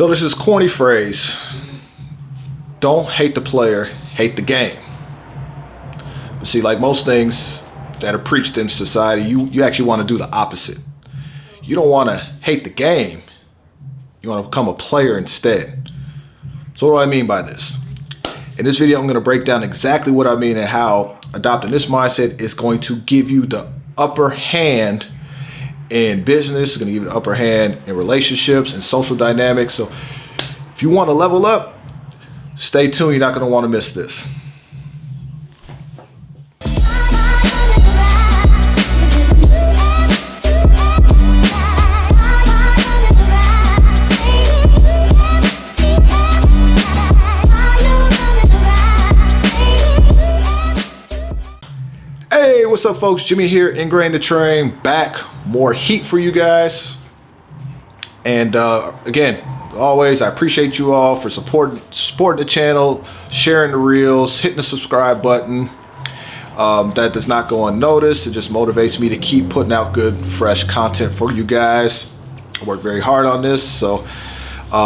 So there's this corny phrase, don't hate the player, hate the game. But see, like most things that are preached in society, you actually want to do the opposite. You don't want to hate the game. You want to become a player instead. So what do I mean by this? In this video, I'm going to break down exactly what I mean and how adopting this mindset is going to give you the upper hand in business. It's going to give you the upper hand in relationships and social dynamics. So if you want to level up, stay tuned. You're not going to want to miss this. Hey, what's up folks? Jimmy here, Ingrained the Train, back, more heat for you guys. And again, always, I appreciate you all for supporting the channel, sharing the reels, hitting the subscribe button. That does not go unnoticed. It just motivates me to keep putting out good, fresh content for you guys. I work very hard on this, so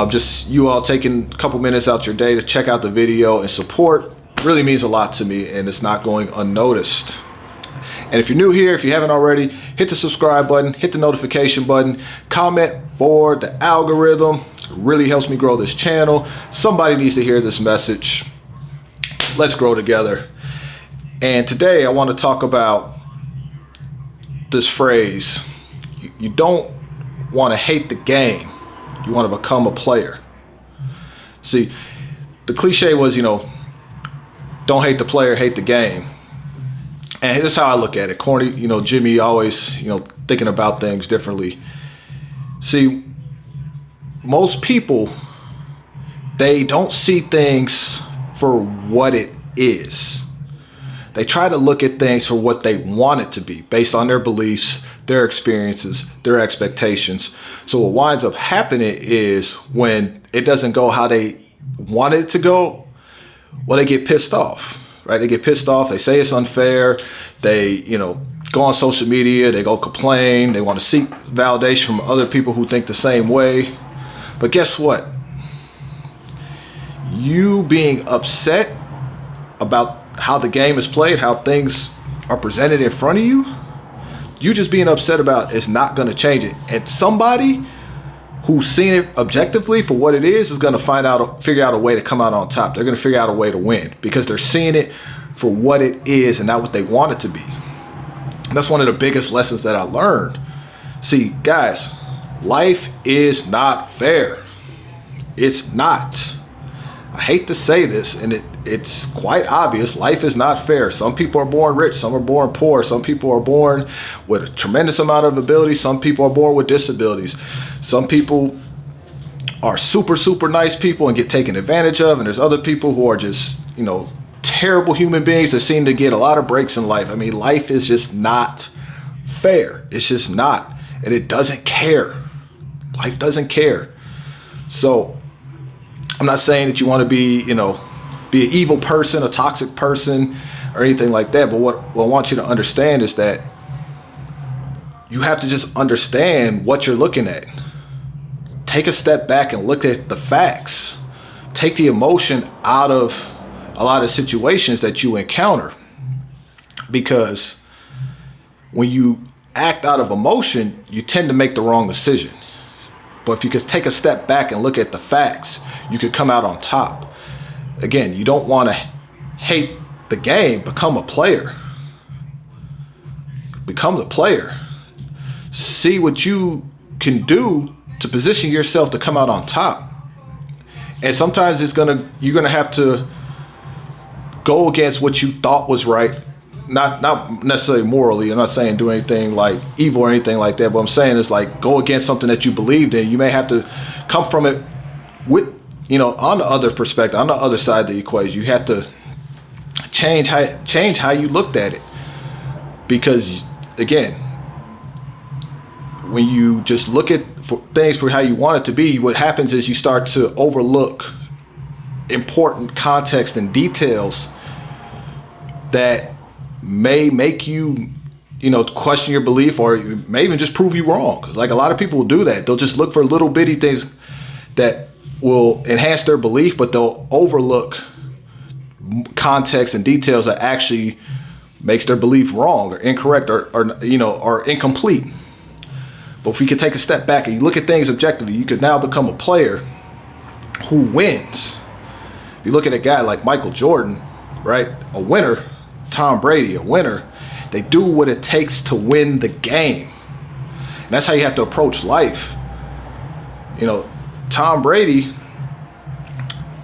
just you all taking a couple minutes out your day to check out the video and support really means a lot to me, and it's not going unnoticed. And if you're new here, if you haven't already, hit the subscribe button, hit the notification button, comment for the algorithm. It really helps me grow this channel. Somebody needs to hear this message. Let's grow together. And today I want to talk about this phrase. You don't want to hate the game. You want to become a player. See, the cliche was, don't hate the player, hate the game. And this is how I look at it. Corny, Jimmy always, thinking about things differently. See, most people, they don't see things for what it is. They try to look at things for what they want it to be, based on their beliefs, their experiences, their expectations. So what winds up happening is when it doesn't go how they want it to go, well, they get pissed off. Right? They get pissed off. They say it's unfair. They, go on social media. They go complain. They want to seek validation from other people who think the same way. But guess what? You being upset about how the game is played, how things are presented in front of you, you just being upset about it's not going to change it. And somebody who's seen it objectively for what it is going to figure out a way to come out on top. They're going to figure out a way to win because they're seeing it for what it is and not what they want it to be. And that's one of the biggest lessons that I learned. See, guys, life is not fair. It's not. I hate to say this, and it's quite obvious. Life is not fair. Some people are born rich. Some are born poor. Some people are born with a tremendous amount of ability. Some people are born with disabilities. Some people are super, super nice people and get taken advantage of. And there's other people who are just, terrible human beings that seem to get a lot of breaks in life. I mean, life is just not fair. It's just not. And it doesn't care. Life doesn't care. So I'm not saying that you want to be, be an evil person, a toxic person, or anything like that. But what I want you to understand is that you have to just understand what you're looking at. Take a step back and look at the facts. Take the emotion out of a lot of situations that you encounter. Because when you act out of emotion, you tend to make the wrong decision. But if you could take a step back and look at the facts, you could come out on top. Again, you don't want to hate the game, become a player. Become the player. See what you can do to position yourself to come out on top. And sometimes you're gonna have to go against what you thought was right. Not necessarily morally. I'm not saying do anything like evil or anything like that. But I'm saying is like go against something that you believed in. You may have to come from it with, on the other perspective, on the other side of the equation. You have to change how you looked at it. Because again, when you just look at things for how you want it to be, what happens is you start to overlook important context and details that may make you, question your belief, or may even just prove you wrong. Like a lot of people will do that. They'll just look for little bitty things that will enhance their belief, but they'll overlook context and details that actually makes their belief wrong or incorrect or you know, or incomplete. But if we could take a step back and you look at things objectively, you could now become a player who wins. If you look at a guy like Michael Jordan, right? A winner, Tom Brady, a winner, they do what it takes to win the game. And that's how you have to approach life. You know, Tom Brady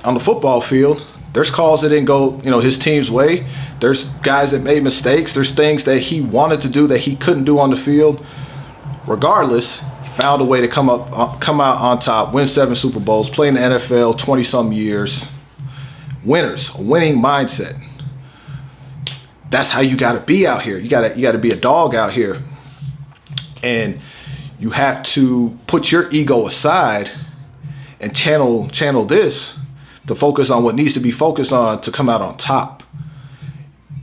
on the football field, there's calls that didn't go, you know, his team's way. There's guys that made mistakes. There's things that he wanted to do that he couldn't do on the field. Regardless, he found a way to come out on top, win 7 Super Bowls, play in the NFL 20-some years. Winners, a winning mindset. That's how you got to be out here. You got to be a dog out here. And you have to put your ego aside and channel this to focus on what needs to be focused on to come out on top.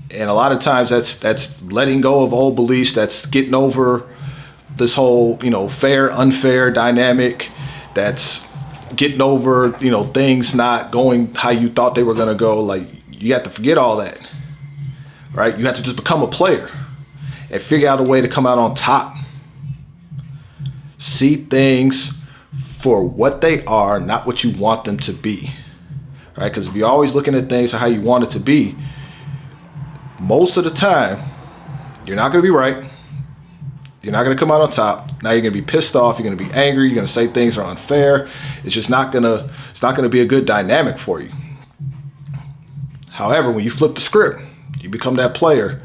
And a lot of times that's letting go of old beliefs, that's getting over this whole, you know, fair, unfair dynamic, that's getting over, you know, things not going how you thought they were going to go. Like, you have to forget all that, right? You have to just become a player and figure out a way to come out on top. See things for what they are, not what you want them to be, right? Because if you're always looking at things for how you want it to be, most of the time, you're not going to be right. You're not going to come out on top. Now you're going to be pissed off. You're going to be angry. You're going to say things are unfair. It's just not going to be a good dynamic for you. However, when you flip the script, you become that player.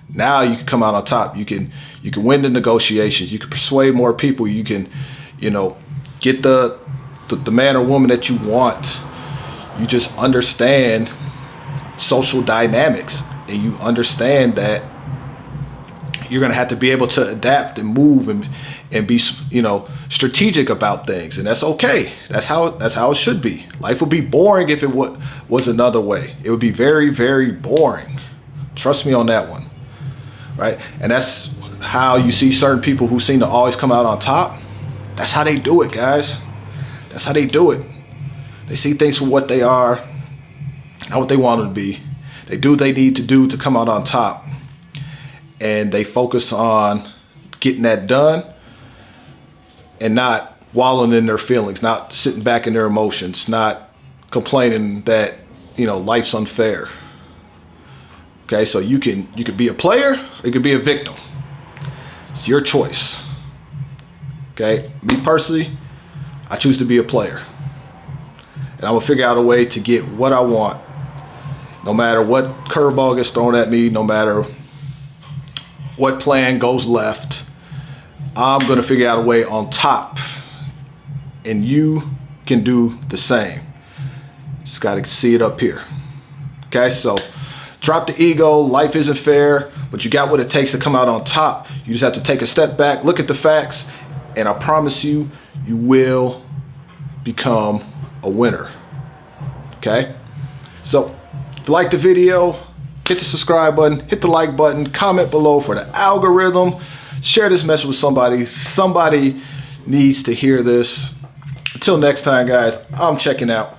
Now you can come out on top. You can win the negotiations. You can persuade more people. You can, you know, get the man or woman that you want. You just understand social dynamics, and you understand that you're going to have to be able to adapt and move and be, you know, strategic about things. And that's okay. That's how it should be. Life would be boring if it was another way. It would be very, very boring. Trust me on that one. Right? And that's how you see certain people who seem to always come out on top. That's how they do it, guys. That's how they do it. They see things for what they are, not what they want them to be. They do what they need to do to come out on top. And they focus on getting that done and not wallowing in their feelings, not sitting back in their emotions, not complaining that, you know, life's unfair. Okay, so you could be a player or you could be a victim. It's your choice. Okay, me personally, I choose to be a player. And I'm gonna figure out a way to get what I want. No matter what curveball gets thrown at me, no matter what plan goes left, I'm gonna figure out a way on top. And you can do the same. Just gotta see it up here. Okay, so drop the ego. Life isn't fair, but you got what it takes to come out on top. You just have to take a step back, look at the facts, and I promise you, you will become a winner. Okay? So, if you like the video, hit the subscribe button, hit the like button, comment below for the algorithm. Share this message with somebody. Somebody needs to hear this. Until next time, guys, I'm checking out.